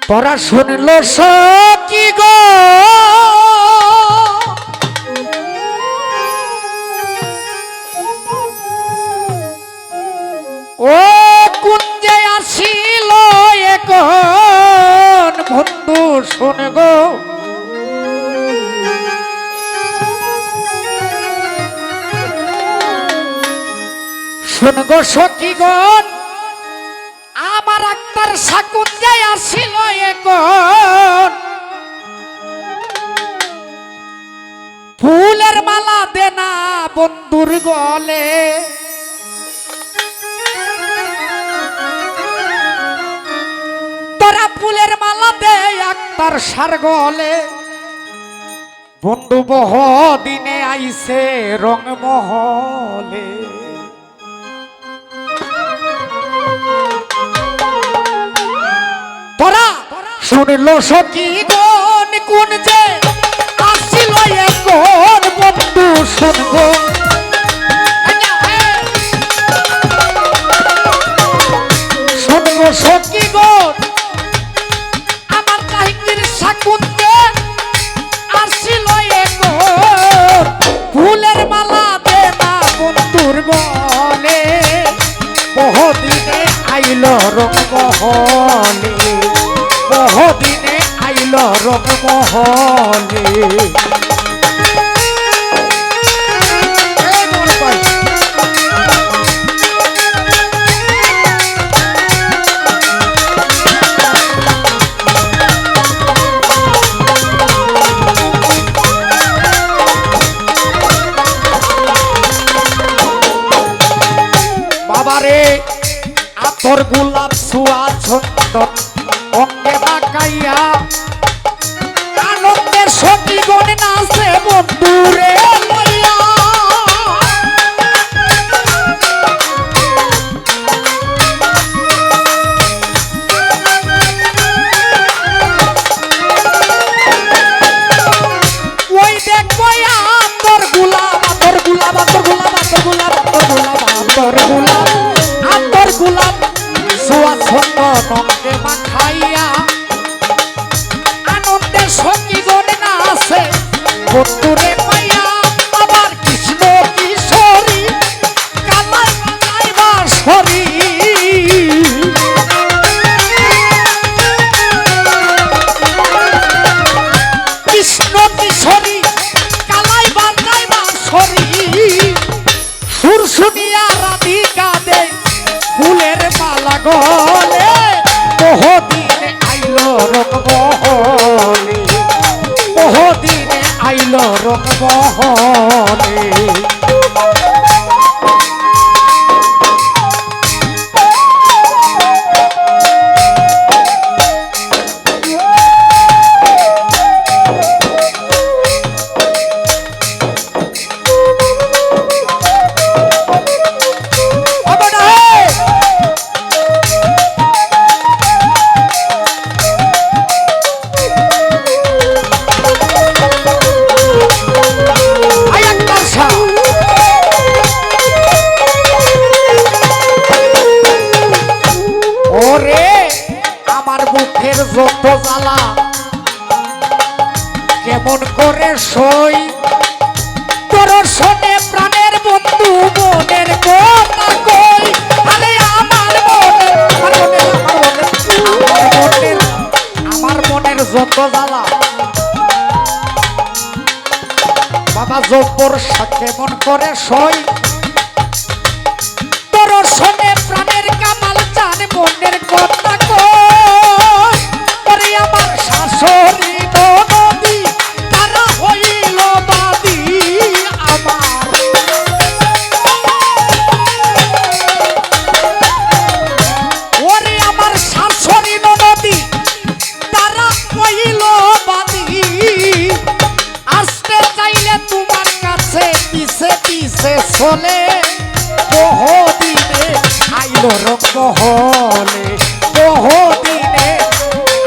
তোরা শুনল সখী গো ও কুঞ্জে আসিল এখন বন্ধু শোন গো শোন গো সখীগণ আমার আক্তার শাকুঞ্জে আসিল এখন ফুলের মালা দেনা বন্ধুর গলে তোরা ফুলের মালা দে আক্তার সার গলে বন্ধু বহ দিনে আইছে রং মহলে তোরা শুনল সখী গণ কোন যে আসিল এখন বন্ধু শুনবো শুনবো সখী গণ আমার কাহিনীর শাকুঞ্জে আসিল এখন ফুলের মালা দে না বন্ধুর গলে বহুদিনে আইল রং মহলে বহুদিনে আইল রং মহলে বাবারে আতর গোলাপ ছোঁয়া চন্দন অঙ্গে মাখাইয়া আনন্দের সখী গণ নাচে বন্ধুরে লইয়া ওই দেখো আতর গোলাপ আতর গোলাপ আতর গোলাপ আতর গোলাপ আতর গোলাপ আতর গোলাপ আতর গোলাপ ছোঁয়া চন্দন অঙ্গে মাখাইয়া আনন্দের সখী গণ নাচে বন্ধুরে পাইয়া আবার কৃষ্ণ কিশোরী কালাই কালাই বাঁশরি কৃষ্ণ কিশোরী কালাই বাজাই বাঁশরি সুর শুনিয়া রাধিকা দে ফুলের মালা গলে বহুদিনে আইল রং মহলে বহুদিনে আইল রং মহলে যত জ্বালা কেমন করে সই তোর শোনে প্রাণের বন্ধু মনের কথা কই আরে আমার মনের যত জ্বালা বাবা জব্বর কেমন করে সই তোর শোনে প্রাণের কামাল চান মনের কথা কই আমার শাশুড়ি নদী তারা হইল বাদী আমার ওরে আমার শাশুড়ি নদী তারা হইল বাদী আসতে চাইলে তোমার কাছে পিছে পিছে চলে বহুদিনে আইল রং মহলে বহুদিনে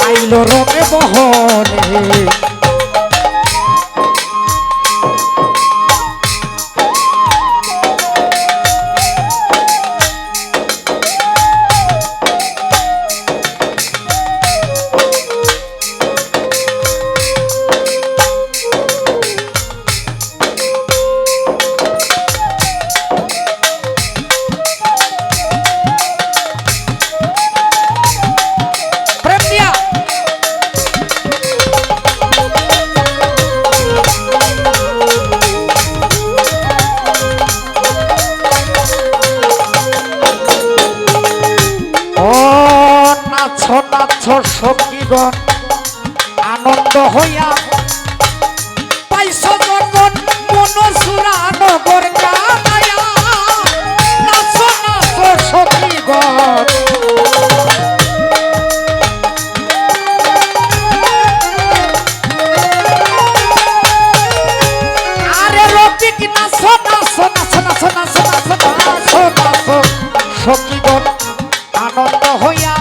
আইল রঙে মহলে নাচ সখীগণ আনন্দ হইয়া পাইছ যখন মনসুরা নগর গায়া নাচ সখীগণ আরে রফিক নাচ সখীগণ আনন্দ হইয়া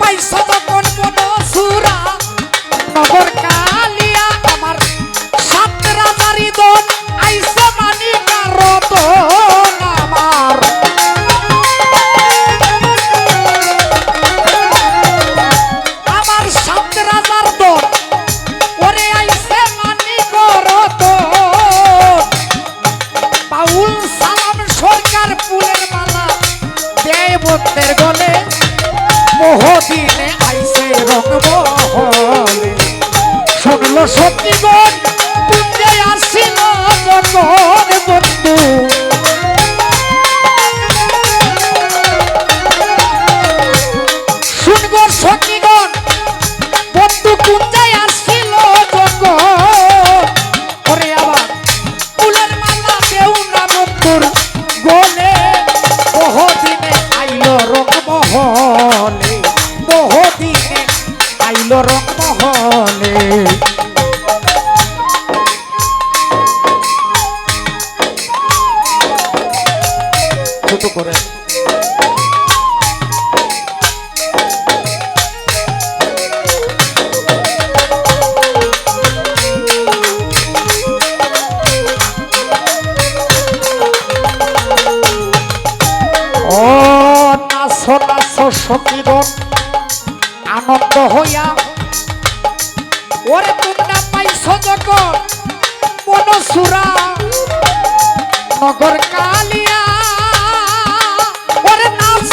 পাইছ যখন মনসুরা নগর কালিয়া আমার সাত রাজারি দন আইসে মানিকার রতন আমার সাত রাজার দন ওরে আইসে মানিকার রতন বাউল সালাম সরকার ফুলের মালা দেয় বন্ধের গলে মোহদিনে আইসে রংমহলে শুনলো সত্যিগণ পুঞ্জে আসিল যখন বন্ধু শুনগো সত্যিগণ বন্ধু পুঞ্জে আসিল যখন ওরে আবার ফুলের মালা দেউ না বন্ধুর গলে মোহদিনে আইলো রংমহলে মোহদিনে আইলো রংমহলে ছোট করে ও নাচ সখীগণ আনন্দ হইয়া ওরে তোমরা পাইছ যখন মনসুরা নগর কালিয়া ওরে নাচ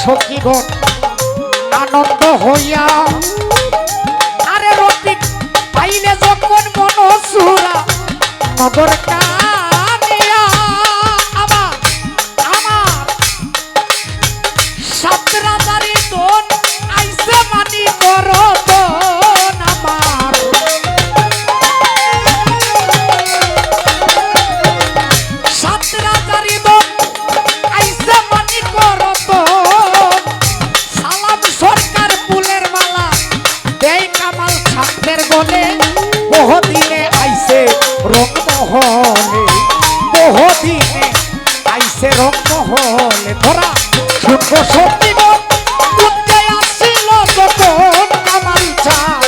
সখীগণ আনন্দ হইয়া আরে রফিক পাইলে যখন মনসুরা নগর কালিয়া আমার সাত রাজারি দন আইসে মানি করতন আমার সাত রাজারি দন আইসে মানি করতন সালাম সরকার ফুলের মালা দেয় কামাল ছাত্রের গলে বহুদিনে আইসে রংমহলে বহুদিনে আইসে রংমহলে ধরা শুনবো সত্যিগণ পুঞ্জে আসিল যখন কামাল চাল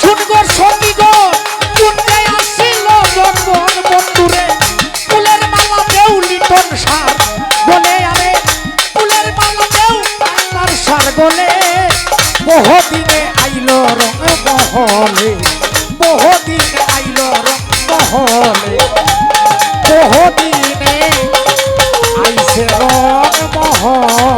শুনবো সত্যিগণ পুঞ্জে আসিল যখন বন্ধুরে ফুলের মালা দেউ লিটন সার বলে আরে ফুলের মালা দেউ তার সার গলে বহুদিনে আইলো রংমহলে বহুদিনে আইলো রংমহলে বহুদিনে আইসে রংমহলে